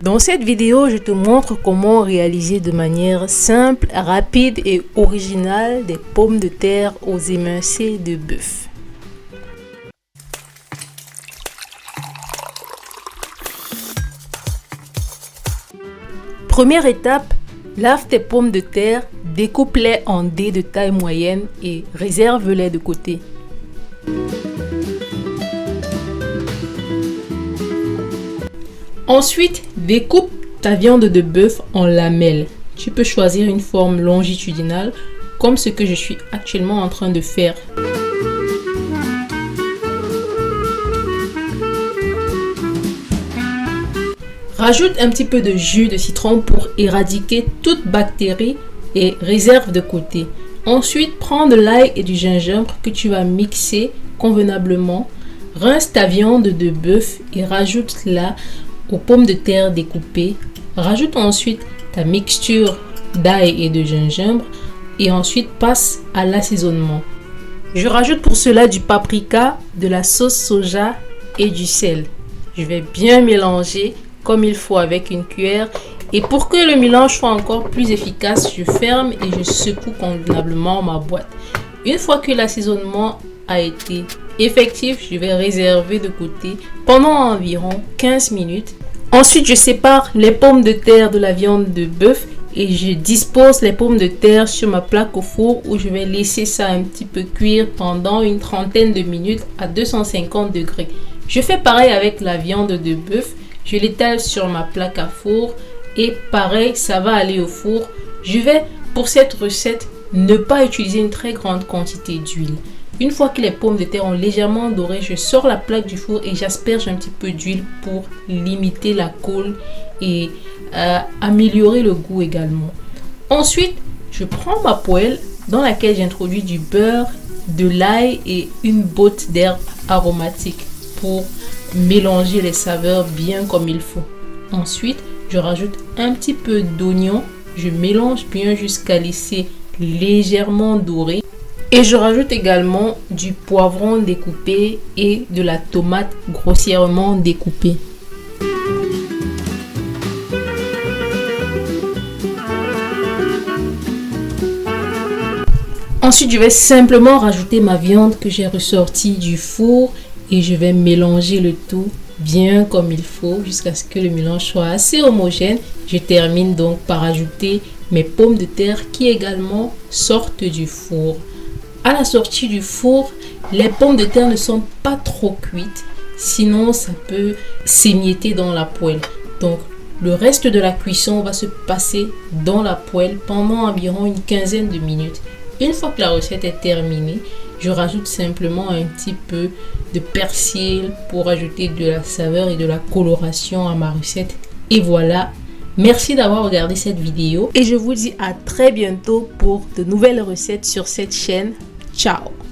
Dans cette vidéo, je te montre comment réaliser de manière simple, rapide et originale des pommes de terre aux émincés de bœuf. Première étape, lave tes pommes de terre, découpe-les en dés de taille moyenne et réserve-les de côté. Ensuite, découpe ta viande de bœuf en lamelles. Tu peux choisir une forme longitudinale comme ce que je suis actuellement en train de faire. Rajoute un petit peu de jus de citron pour éradiquer toute bactérie et réserve de côté. Ensuite, prends de l'ail et du gingembre que tu vas mixer convenablement. Rince ta viande de bœuf et rajoute-la aux pommes de terre découpées. Rajoute ensuite ta mixture d'ail et de gingembre et ensuite passe à l'assaisonnement. Je rajoute pour cela du paprika, de la sauce soja et du sel. Je vais bien mélanger comme il faut avec une cuillère et pour que le mélange soit encore plus efficace, je ferme et je secoue convenablement ma boîte. Une fois que l'assaisonnement a été effectif, je vais réserver de côté pendant environ 15 minutes. Ensuite, je sépare les pommes de terre de la viande de bœuf et je dispose les pommes de terre sur ma plaque au four où je vais laisser ça un petit peu cuire pendant une trentaine de minutes à 250 degrés. Je fais pareil avec la viande de bœuf. Je l'étale sur ma plaque à four et pareil, ça va aller au four. Je vais, pour cette recette, ne pas utiliser une très grande quantité d'huile. Une fois que les pommes de terre ont légèrement doré, je sors la plaque du four et j'asperge un petit peu d'huile pour limiter la colle et améliorer le goût également. Ensuite, je prends ma poêle dans laquelle j'introduis du beurre, de l'ail et une botte d'herbes aromatiques pour mélanger les saveurs bien comme il faut. Ensuite, je rajoute un petit peu d'oignon. Je mélange bien jusqu'à laisser légèrement doré. Et je rajoute également du poivron découpé et de la tomate grossièrement découpée. Ensuite, je vais simplement rajouter ma viande que j'ai ressortie du four et je vais mélanger le tout bien comme il faut jusqu'à ce que le mélange soit assez homogène. Je termine donc par ajouter mes pommes de terre qui également sortent du four. À la sortie du four, les pommes de terre ne sont pas trop cuites, sinon ça peut s'émietter dans la poêle. Donc le reste de la cuisson va se passer dans la poêle pendant environ une quinzaine de minutes. Une fois que la recette est terminée, je rajoute simplement un petit peu de persil pour ajouter de la saveur et de la coloration à ma recette. Et voilà, merci d'avoir regardé cette vidéo et je vous dis à très bientôt pour de nouvelles recettes sur cette chaîne. Ciao!